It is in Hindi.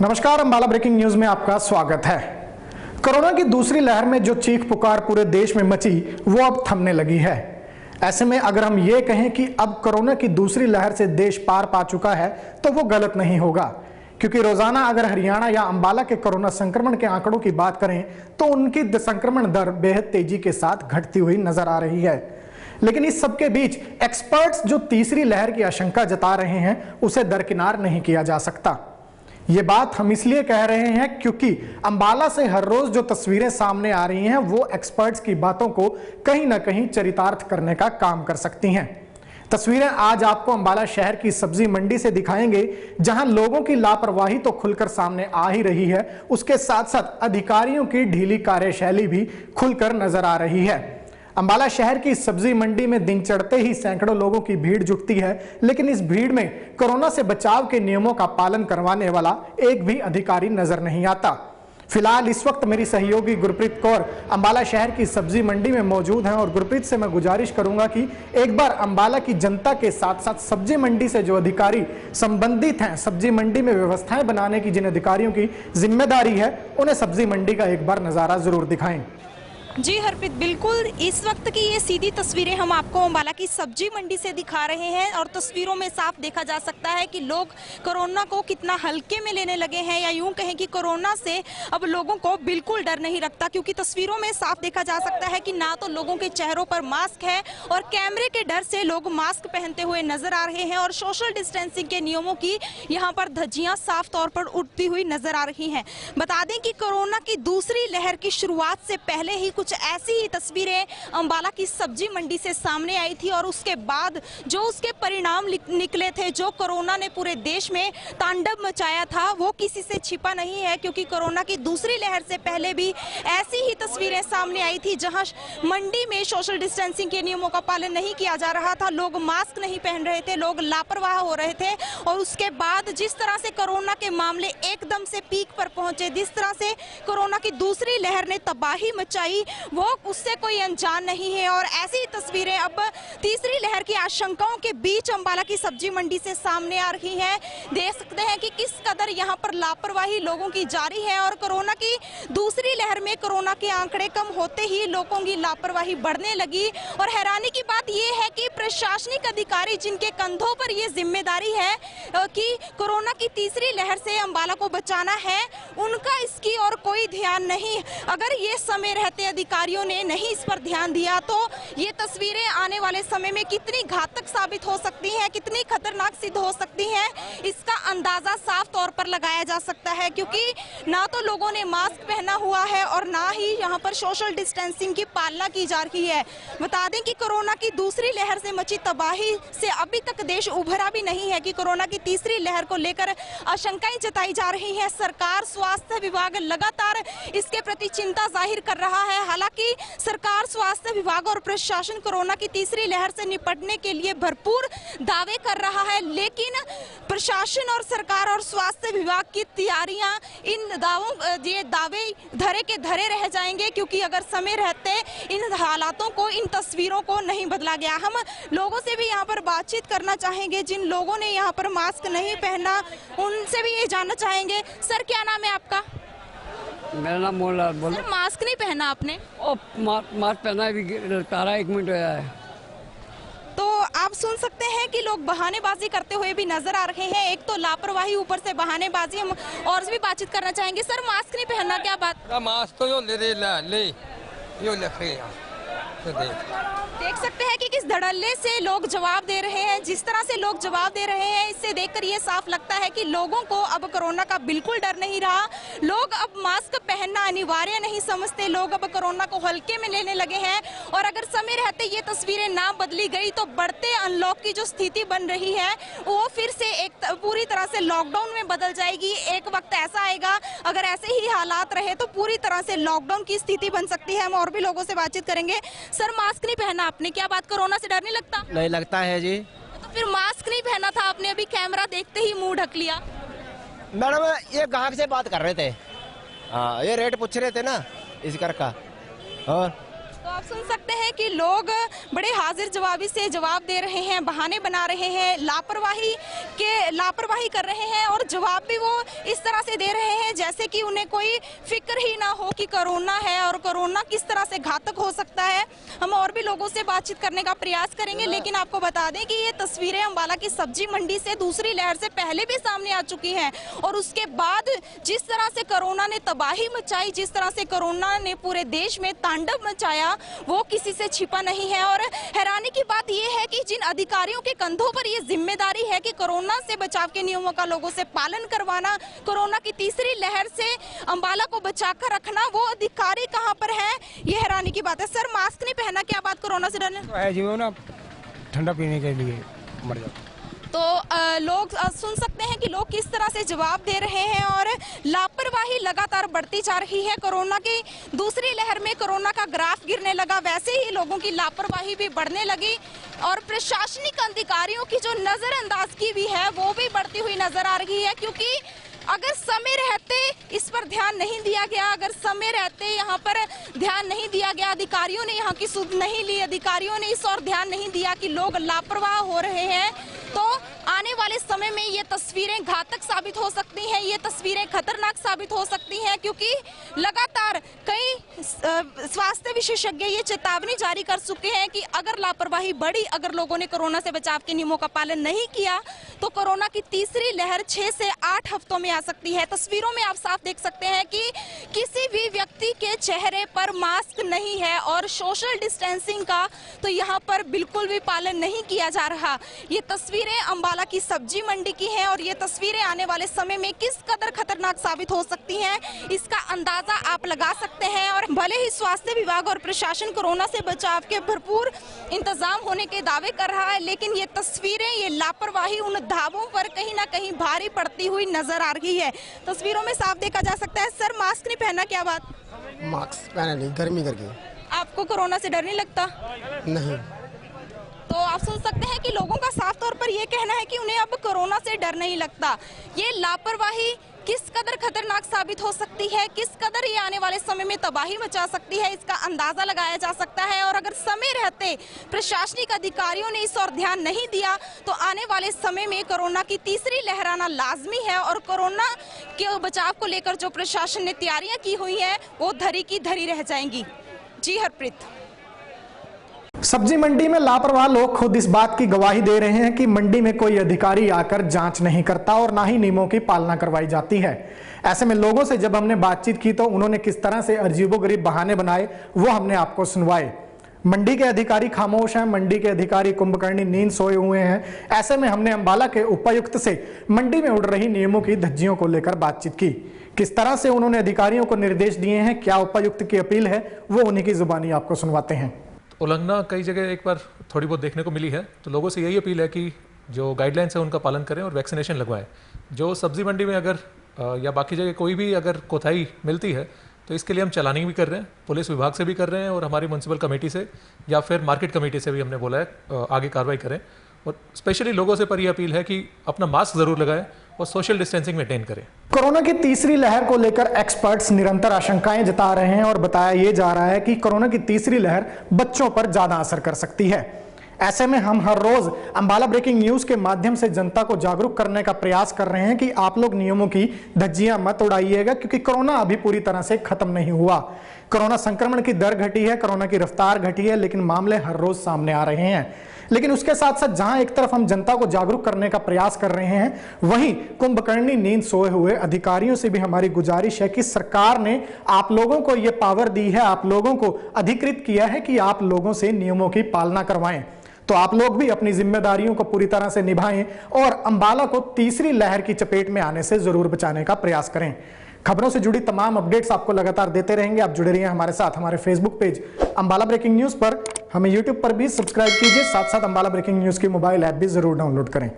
नमस्कार, अंबाला ब्रेकिंग न्यूज में आपका स्वागत है। कोरोना की दूसरी लहर में जो चीख पुकार पूरे देश में मची वो अब थमने लगी है। ऐसे में अगर हम ये कहें कि अब कोरोना की दूसरी लहर से देश पार पा चुका है तो वो गलत नहीं होगा, क्योंकि रोजाना अगर हरियाणा या अंबाला के कोरोना संक्रमण के आंकड़ों की बात करें तो उनकी संक्रमण दर बेहद तेजी के साथ घटती हुई नजर आ रही है। लेकिन इस सबके बीच एक्सपर्ट्स जो तीसरी लहर की आशंका जता रहे हैं उसे दरकिनार नहीं किया जा सकता। ये बात हम इसलिए कह रहे हैं क्योंकि अंबाला से हर रोज जो तस्वीरें सामने आ रही हैं वो एक्सपर्ट्स की बातों को कहीं ना कहीं चरितार्थ करने का काम कर सकती हैं। तस्वीरें आज आपको अंबाला शहर की सब्जी मंडी से दिखाएंगे, जहां लोगों की लापरवाही तो खुलकर सामने आ ही रही है, उसके साथ साथ अधिकारियों की ढीली कार्यशैली भी खुलकर नजर आ रही है। अंबाला शहर की सब्जी मंडी में दिन चढ़ते ही सैकड़ों लोगों की भीड़ जुटती है, लेकिन इस भीड़ में कोरोना से बचाव के नियमों का पालन करवाने वाला एक भी अधिकारी नजर नहीं आता। फिलहाल इस वक्त मेरी सहयोगी गुरप्रीत कौर अंबाला शहर की सब्जी मंडी में मौजूद हैं और गुरप्रीत से मैं गुजारिश करूंगा कि एक बार अंबाला की जनता के साथ साथ सब्जी मंडी से जो अधिकारी संबंधित हैं, सब्जी मंडी में व्यवस्थाएं बनाने की जिन अधिकारियों की जिम्मेदारी है, उन्हें सब्जी मंडी का एक बार नजारा जरूर दिखाएं। जी हरप्रीत, बिल्कुल इस वक्त की ये सीधी तस्वीरें हम आपको अंबाला की सब्जी मंडी से दिखा रहे हैं और तस्वीरों में साफ देखा जा सकता है कि लोग कोरोना को कितना हल्के में लेने लगे हैं, या यूं कहें कि कोरोना से अब लोगों को बिल्कुल डर नहीं लगता, क्योंकि तस्वीरों में साफ देखा जा सकता है कि ना तो लोगों के चेहरों पर मास्क है और कैमरे के डर से लोग मास्क पहनते हुए नजर आ रहे हैं और सोशल डिस्टेंसिंग के नियमों की यहाँ पर धज्जियां साफ तौर पर उड़ती हुई नजर आ रही हैं। बता दें कि कोरोना की दूसरी लहर की शुरुआत से पहले ही कुछ ऐसी ही तस्वीरें अंबाला की सब्जी मंडी से सामने आई थी और उसके बाद जो उसके परिणाम निकले थे, जो कोरोना ने पूरे देश में तांडव मचाया था, वो किसी से छिपा नहीं है, क्योंकि कोरोना की दूसरी लहर से पहले भी ऐसी ही तस्वीरें सामने आई थी जहां मंडी में सोशल डिस्टेंसिंग के नियमों का पालन नहीं किया जा रहा था, लोग मास्क नहीं पहन रहे थे, लोग लापरवाह हो रहे थे। और उसके बाद जिस तरह से कोरोना के मामले एकदम से पीक पर पहुंचे, जिस तरह से कोरोना की दूसरी लहर ने तबाही मचाई, वो उससे कोई अनजान नहीं है। और ऐसी तस्वीरें अब तीसरी लहर की आशंकाओं के बीच अंबाला की सब्जी मंडी से सामने आ रही हैं। देख सकते हैं कि किस कदर यहां पर लापरवाही लोगों की जारी है और कोरोना की दूसरी लहर में कोरोना के आंकड़े कम होते ही लोगों की लापरवाही बढ़ने लगी। और हैरानी की बात यह है कि प्रशासनिक अधिकारी जिनके कंधों पर यह जिम्मेदारी है कि कोरोना की तीसरी लहर से अंबाला को बचाना है, उनका इसकी और कोई ध्यान नहीं। अगर ये समय रहते अधिकारियों ने नहीं इस पर ध्यान दिया तो ये तस्वीरें आने वाले समय में कितनी घातक साबित हो सकती हैं, कितनी खतरनाक सिद्ध हो सकती हैं, इसका अंदाजा साफ तौर पर लगाया जा सकता है। क्योंकि ना तो लोगों ने मास्क पहना हुआ है और ना ही यहाँ पर सोशल डिस्टेंसिंग की पालना की जा रही है। बता दें कि कोरोना की दूसरी लहर से मची तबाही से अभी तक देश उभरा भी नहीं है कि कोरोना की तीसरी लहर को लेकर आशंकाएं जताई जा रही है। सरकार, स्वास्थ्य विभाग लगातार इसके प्रति चिंता जाहिर कर रहा है। हालांकि सरकार, स्वास्थ्य विभाग और प्रशासन कोरोना की तीसरी लहर से निपटने के लिए भरपूर दावे कर रहा है, लेकिन प्रशासन और सरकार और स्वास्थ्य विभाग की तैयारियां, ये दावे धरे के धरे रह जाएंगे, क्योंकि अगर समय रहते इन हालातों को, इन तस्वीरों को नहीं बदला गया। हम लोगों से भी यहाँ पर बातचीत करना चाहेंगे, जिन लोगों ने यहाँ पर मास्क नहीं पहना उनसे भी ये जानना चाहेंगे। सर, क्या नाम है आपका? मेरा नाम मोहनलाल। बोलो। सर, मास्क नहीं पहना आपने? मास्क पहना है, तारा 1 मिनट होया है। तो आप सुन सकते हैं कि लोग बहानेबाजी करते हुए भी नजर आ रहे हैं। एक तो लापरवाही, ऊपर से बहानेबाजी। हम और भी बातचीत करना चाहेंगे। सर, मास्क नहीं पहनना, क्या बात? मास्क तो यो ले यो तो देख सकते हैं कि किस धड़ल्ले से लोग जवाब दे रहे हैं। जिस तरह से लोग जवाब दे रहे हैं, इससे देखकर ये साफ लगता है कि लोगों को अब कोरोना का बिल्कुल डर नहीं रहा। लोग अब मास्क पहनना अनिवार्य नहीं समझते, लोग अब कोरोना को हल्के में लेने लगे हैं। और अगर समय रहते ये तस्वीरें ना बदली गई तो बढ़ते अनलॉक की जो स्थिति बन रही है वो फिर से एक पूरी तरह से लॉकडाउन में बदल जाएगी। एक वक्त ऐसा आएगा, अगर ऐसे ही हालात रहे तो पूरी तरह से लॉकडाउन की स्थिति बन सकती है। हम और भी लोगों से बातचीत करेंगे। सर, मास्क नहीं पहना आपने, क्या बात? कोरोना से डर नहीं लगता? नहीं लगता है जी। तो फिर मास्क नहीं पहना था आपने, अभी कैमरा देखते ही मुंह ढक लिया। मैडम, ये ग्राहक से बात कर रहे थे, हाँ, ये रेट पूछ रहे थे ना इस घर का। और तो आप सुन सकते हैं कि लोग बड़े हाजिर जवाबी से जवाब दे रहे हैं, बहाने बना रहे हैं, लापरवाही कर रहे हैं और जवाब भी वो इस तरह से दे रहे हैं जैसे कि उन्हें कोई फिक्र ही ना हो कि कोरोना है और कोरोना किस तरह से घातक हो सकता है। हम और भी लोगों से बातचीत करने का प्रयास करेंगे, लेकिन आपको बता दें कि ये तस्वीरें अंबाला की सब्जी मंडी से दूसरी लहर से पहले भी सामने आ चुकी हैं और उसके बाद जिस तरह से कोरोना ने तबाही मचाई, जिस तरह से कोरोना ने पूरे देश में तांडव मचाया, वो किसी से छिपा नहीं है। और हैरानी की बात यह है कि जिन अधिकारियों के कंधों पर ये जिम्मेदारी है कि कोरोना से बचाव के नियमों का लोगों से पालन करवाना, कोरोना की तीसरी लहर से अंबाला को बचाकर रखना, वो अधिकारी कहां पर है, ये हैरानी की बात है। सर, मास्क नहीं पहना, क्या बात कोरोना से डरने? है जी, वो ना ठंडा पीने के लिए मर जाता। तो लोग सुन सकते हैं कि लोग किस तरह से जवाब दे रहे हैं और लापरवाही लगातार बढ़ती जा रही है। कोरोना की दूसरी लहर में कोरोना का ग्राफ गिरने लगा, वैसे ही लोगों की लापरवाही भी बढ़ने लगी और प्रशासनिक अधिकारियों की जो नजरअंदाजगी भी है वो भी बढ़ती हुई नजर आ रही है, क्योंकि अगर समय रहते इस पर ध्यान नहीं दिया गया, अगर समय रहते यहाँ पर ध्यान नहीं दिया गया, अधिकारियों ने यहाँ की सुध नहीं ली, अधिकारियों ने इस और ध्यान नहीं दिया कि लोग लापरवाह हो रहे हैं, तो आने वाले समय में ये तस्वीरें घातक साबित हो सकती हैं, ये तस्वीरें खतरनाक साबित हो सकती हैं, क्योंकि लगातार कई स्वास्थ्य विशेषज्ञ ये चेतावनी जारी कर चुके हैं कि अगर लापरवाही बढ़ी, अगर लोगों ने कोरोना से बचाव के नियमों का पालन नहीं किया तो कोरोना की तीसरी लहर 6 से 8 हफ्तों में आ सकती है। तस्वीरों में आप साफ देख सकते हैं कि किसी भी व्यक्ति के चेहरे पर मास्क नहीं है और सोशल डिस्टेंसिंग का तो यहाँ पर बिल्कुल भी पालन नहीं किया जा रहा। ये तस्वीरें अंबाला की सब्जी मंडी की हैं और ये तस्वीरें आने वाले समय में किस कदर खतरनाक साबित हो सकती हैं, इसका अंदाजा आप लगा सकते हैं। और भले ही स्वास्थ्य विभाग और प्रशासन कोरोना से बचाव के भरपूर इंतजाम होने के दावे कर रहा है, लेकिन ये तस्वीरें, ये लापरवाही उन दावों पर कहीं ना कहीं भारी पड़ती हुई नजर आ रही है। तस्वीरों में साफ देखा जा सकता है। सर, मास्क नहीं पहना, क्या बात? मास्क पहना नहीं, गर्मी करके। आपको कोरोना से डर नहीं लगता? नहीं। तो आप सुन सकते हैं कि लोगों का साफ तौर पर यह कहना है कि उन्हें अब कोरोना से डर नहीं लगता। ये लापरवाही किस कदर खतरनाक साबित हो सकती है, किस कदर ये आने वाले समय में तबाही मचा सकती है, इसका अंदाजा लगाया जा सकता है। और अगर समय रहते प्रशासनिक अधिकारियों ने इस और ध्यान नहीं दिया तो आने वाले समय में कोरोना की तीसरी लहर आना लाजमी है और कोरोना के बचाव को लेकर जो प्रशासन ने तैयारियां की हुई हैं वो धरी की धरी रह जाएंगी। जी हरप्रीत। सब्जी मंडी में लापरवाह लोग खुद इस बात की गवाही दे रहे हैं कि मंडी में कोई अधिकारी आकर जांच नहीं करता और ना ही नियमों की पालना करवाई जाती है। ऐसे में लोगों से जब हमने बातचीत की तो उन्होंने किस तरह से अजीबोगरीब बहाने बनाए वो हमने आपको सुनवाए। मंडी के अधिकारी खामोश हैं, मंडी के अधिकारी कुंभकर्णी नींद सोए हुए हैं। ऐसे में हमने अंबाला के उपायुक्त से मंडी में उड़ रही नियमों की धज्जियों को लेकर बातचीत की। किस तरह से उन्होंने अधिकारियों को निर्देश दिए हैं, क्या उपायुक्त की अपील है, वो उन्हीं की जुबानी आपको सुनवाते हैं। उल्लंघना कई जगह एक बार थोड़ी बहुत देखने को मिली है, तो लोगों से यही अपील है कि जो गाइडलाइंस है उनका पालन करें और वैक्सीनेशन लगवाएं। जो सब्जी मंडी में अगर या बाकी जगह कोई भी अगर कोताही मिलती है तो इसके लिए हम चलानिंग भी कर रहे हैं, पुलिस विभाग से भी कर रहे हैं और हमारी म्यूनसिपल कमेटी से या फिर मार्केट कमेटी से भी हमने बोला है आगे कार्रवाई करें। और स्पेशली लोगों से पर यह अपील है कि अपना मास्क जरूर लगाएं और सोशल डिस्टेंसिंग मेंटेन करें। कोरोना की तीसरी लहर को लेकर एक्सपर्ट्स निरंतर आशंकाएं जता रहे हैं और बताया यह जा रहा है कि कोरोना की तीसरी लहर बच्चों पर ज्यादा असर कर सकती है। ऐसे में हम हर रोज अंबाला ब्रेकिंग न्यूज के माध्यम से जनता को जागरूक करने का प्रयास कर रहे हैं कि आप लोग नियमों की धज्जियां मत उड़ाइएगा, क्योंकि कोरोना अभी पूरी तरह से खत्म नहीं हुआ। कोरोना संक्रमण की दर घटी है, कोरोना की रफ्तार घटी है, लेकिन मामले हर रोज सामने आ रहे हैं। लेकिन उसके साथ साथ जहां एक तरफ हम जनता को जागरूक करने का प्रयास कर रहे हैं, वहीं कुंभकर्णी नींद सोए हुए अधिकारियों से भी हमारी गुजारिश है कि सरकार ने आप लोगों को यह पावर दी है, आप लोगों को अधिकृत किया है कि आप लोगों से नियमों की पालना करवाएं। तो आप लोग भी अपनी जिम्मेदारियों को पूरी तरह से निभाएं और अंबाला को तीसरी लहर की चपेट में आने से जरूर बचाने का प्रयास करें। खबरों से जुड़ी तमाम अपडेट्स आपको लगातार देते रहेंगे। आप जुड़े रहिए हमारे साथ हमारे Facebook page Ambala breaking news पर, हमें यूट्यूब पर भी सब्सक्राइब कीजिए, साथ साथ अंबाला ब्रेकिंग न्यूज की मोबाइल ऐप भी जरूर डाउनलोड करें।